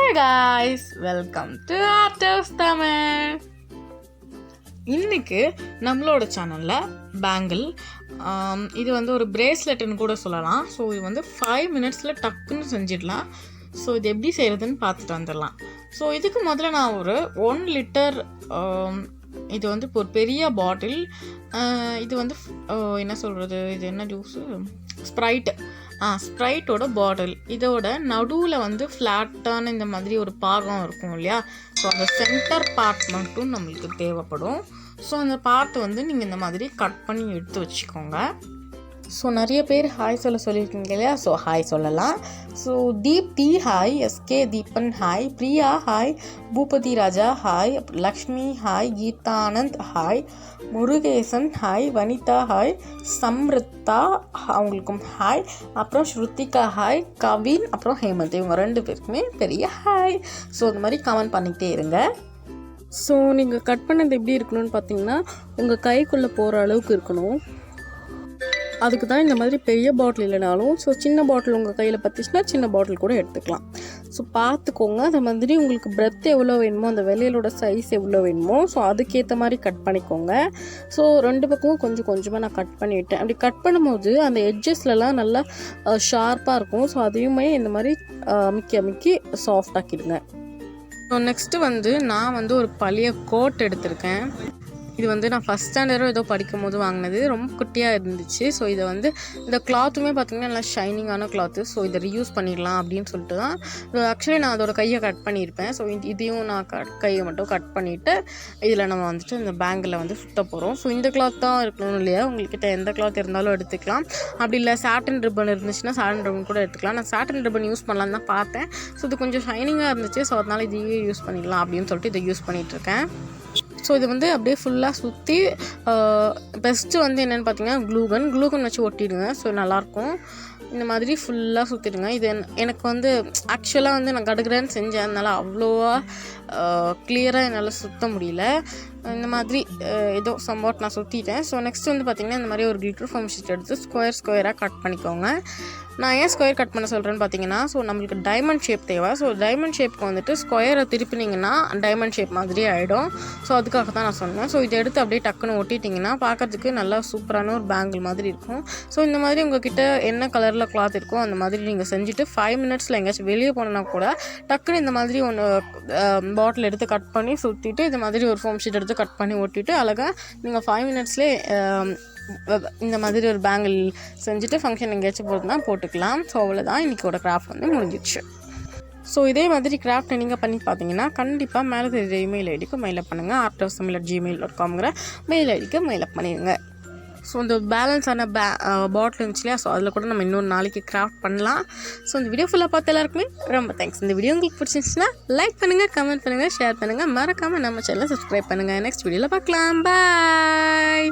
Hey guys, welcome to Art of Tamil. இன்னைக்கு நம்மளோட சேனலில் பேங்கிள் இது வந்து ஒரு பிரேஸ்லெட்டுன்னு கூட சொல்லலாம். ஸோ இது வந்து 5 minutesல டக்குன்னு செஞ்சிடலாம். ஸோ இது எப்படி செய்கிறதுன்னு பார்த்துட்டு வந்துடலாம். ஸோ இதுக்கு முதல்ல நான் ஒரு 1 liter இது வந்து இப்போ ஒரு பெரிய பாட்டில், இது வந்து என்ன சொல்கிறது, இது என்ன ஜூஸு, ஸ்ப்ரைட்டோட பாட்டில். இதோட நடுவில் வந்து ஃப்ளாட்டான இந்த மாதிரி ஒரு பாகம் இருக்கும் இல்லையா, ஸோ அந்த சென்டர் பார்ட் மட்டும் நம்மளுக்கு தேவைப்படும். ஸோ அந்த பார்ட்டை வந்து நீங்கள் இந்த மாதிரி கட் பண்ணி எடுத்து வச்சுக்கோங்க. ஸோ நிறைய பேர் ஹாய் சொல்லியிருக்கீங்க இல்லையா, ஸோ ஹாய் சொல்லலாம். So Deepti hi, SK Deepan hi, Priya hi, Boopathi Raja hi, Lakshmi hi, Geethanand hi, Murugesan hi, Vanitha hi, Samrutha அவங்களுக்கும் ஹாய், அப்புறம் ஸ்ருத்திகா ஹாய், கவின், அப்புறம் ஹேமந்த், இவங்க 2 பேருக்குமே பெரிய ஹாய். ஸோ இந்த மாதிரி கமெண்ட் பண்ணிக்கிட்டே இருங்க. ஸோ நீங்கள் கட் பண்ணது எப்படி இருக்கணும்னு பார்த்தீங்கன்னா, உங்கள் கைக்குள்ளே போகிற அளவுக்கு இருக்கணும். அதுக்கு தான் இந்த மாதிரி பெரிய பாட்டில் இல்லைனாலும், ஸோ சின்ன பாட்டில் உங்கள் கையில் பற்றிச்சுன்னா சின்ன பாட்டில் கூட எடுத்துக்கலாம். ஸோ பார்த்துக்கோங்க, அந்த மாதிரி உங்களுக்கு பிரெத் எவ்வளோ வேணுமோ, அந்த விலையிலோட சைஸ் எவ்வளோ வேணுமோ, ஸோ அதுக்கேற்ற மாதிரி கட் பண்ணிக்கோங்க. ஸோ 2 பக்கமும் கொஞ்சம் கொஞ்சமாக நான் கட் பண்ணிவிட்டேன். அப்படி கட் பண்ணும்போது அந்த எட்ஜஸ்லலாம் நல்லா ஷார்ப்பாக இருக்கும். ஸோ அதையுமே இந்த மாதிரி அமுக்கி சாஃப்டாக்கிடுங்க. ஸோ நெக்ஸ்ட்டு வந்து நான் வந்து ஒரு பழைய கோட் எடுத்திருக்கேன். இது வந்து நான் ஃபஸ்ட் ஸ்டாண்டர்டோ ஏதோ படிக்கும் போது வாங்கினது, ரொம்ப குட்டியாக இருந்துச்சு. ஸோ இதை வந்து இந்த கிளாத்துமே பார்த்திங்கன்னா நல்லா ஷைனிங்கான கிளாத்து. ஸோ இதை ரீயூஸ் பண்ணிடலாம் அப்படின்னு சொல்லிட்டு தான். ஆக்சுவலி நான் அதோட கையை கட் பண்ணியிருப்பேன். ஸோ இதையும் நான் கையை மட்டும் கட் பண்ணிவிட்டு இதில் நம்ம வந்துட்டு இந்த பேங்கில் வந்து சுட்ட போகிறோம். ஸோ இந்த கிளாத் தான் இருக்கணும் இல்லையா, உங்கள்கிட்ட எந்த கிளாத் இருந்தாலும் எடுத்துக்கலாம். அப்படி இல்லை சாட்டன் ரிப்பன் இருந்துச்சுன்னா சாட்டன் ரிப்பன் கூட எடுத்துக்கலாம். நான் சாட்டன் ரிப்பன் யூஸ் பண்ணலான்னு தான் பார்த்தேன். ஸோ இது கொஞ்சம் ஷைனிங்காக இருந்துச்சு. ஸோ அதனால் இதையே யூஸ் பண்ணிடலாம் அப்படின்னு சொல்லிட்டு இதை யூஸ் பண்ணிகிட்ருக்கேன். ஸோ இது வந்து அப்படியே ஃபுல்லாக சுற்றி பெஸ்ட்டு வந்து என்னென்னு பார்த்தீங்கன்னா க்ளூகன் வச்சு ஒட்டிடுங்க. ஸோ நல்லாயிருக்கும். இந்த மாதிரி ஃபுல்லாக சுற்றிடுங்க. இது எனக்கு வந்து ஆக்சுவலாக வந்து நான் கடுக்கிறேன்னு செஞ்சேன், அதனால் அவ்வளோவா கிளியராக என்னால் சுற்ற முடியல. இந்த மாதிரி ஏதோ சம்பாட் நான் சுற்றிட்டேன். ஸோ நெக்ஸ்ட் வந்து பார்த்திங்கன்னா இந்த மாதிரி ஒரு கிளிட்டர் ஃபோம் ஷீட் எடுத்து ஸ்கொயராக கட் பண்ணிக்கோங்க. நான் ஏன் ஸ்கொயர் கட் பண்ண சொல்கிறேன்னு பார்த்தீங்கன்னா, ஸோ நம்மளுக்கு டைமண்ட் ஷேப் தேவை. ஸோ டைமண்ட் ஷேப்புக்கு வந்துட்டு ஸ்கொயரை திருப்பினீங்கன்னா டைமண்ட் ஷேப் மாதிரி ஆகிடும். ஸோ அதுக்காக தான் நான் சொன்னேன். ஸோ இதை எடுத்து அப்படியே டக்குன்னு ஒட்டிட்டிங்கன்னா பார்க்கறதுக்கு நல்லா சூப்பரான ஒரு பேங்கிள் மாதிரி இருக்கும். ஸோ இந்த மாதிரி உங்கள்கிட்ட என்ன கலரில் கிளாத் இருக்கோ அந்த மாதிரி நீங்கள் செஞ்சுட்டு 5 minutesல எங்கேயாச்சும் வெளியே போனோன்னா கூட டக்குன்னு இந்த மாதிரி ஒன்று பாட்டில் எடுத்து கட் பண்ணி சுற்றிட்டு இந்த மாதிரி ஒரு ஃபோம் ஷீட் எடுத்து கட் பண்ணி ஒட்டிட்டு அழகாக நீங்கள் 5 minutesலேயே இந்த மாதிரி ஒரு பேங்கிள் செஞ்சுட்டு ஃபங்க்ஷன் எங்கேயாச்சும் போகிறதுனா போட்டுக்கலாம். ஸோ அவ்வளோதான், இன்றைக்கோட கிராஃப்ட் வந்து முடிஞ்சிடுச்சு. ஸோ இதே மாதிரி கிராஃப்ட் நீங்கள் பண்ணி பார்த்தீங்கன்னா கண்டிப்பாக மேலே தெரிஞ்ச இமெயில் ஐடிக்கு மெயிலப் பண்ணுங்கள். artoftamil@gmail.com மெயில் ஐடிக்கு மெயிலப் பண்ணிடுங்க. ஸோ இந்த பேலன்ஸான பாட்டில் இருந்துச்சு இல்லையா, ஸோ அதில் கூட நம்ம இன்னொரு நாளைக்கு கிராஃப்ட் பண்ணலாம். ஸோ இந்த வீடியோ ஃபுல்லாக பார்த்து எல்லாருக்குமே ரொம்ப தேங்க்ஸ். இந்த வீடியோ உங்களுக்கு பிடிச்சிருந்துச்சுன்னா லைக் பண்ணுங்கள், கமெண்ட் பண்ணுங்கள், ஷேர் பண்ணுங்கள், மறக்காமல் நம்ம சேனலை சப்ஸ்கிரைப் பண்ணுங்கள். நெக்ஸ்ட் வீடியோவில் பார்க்கலாம். பாய்.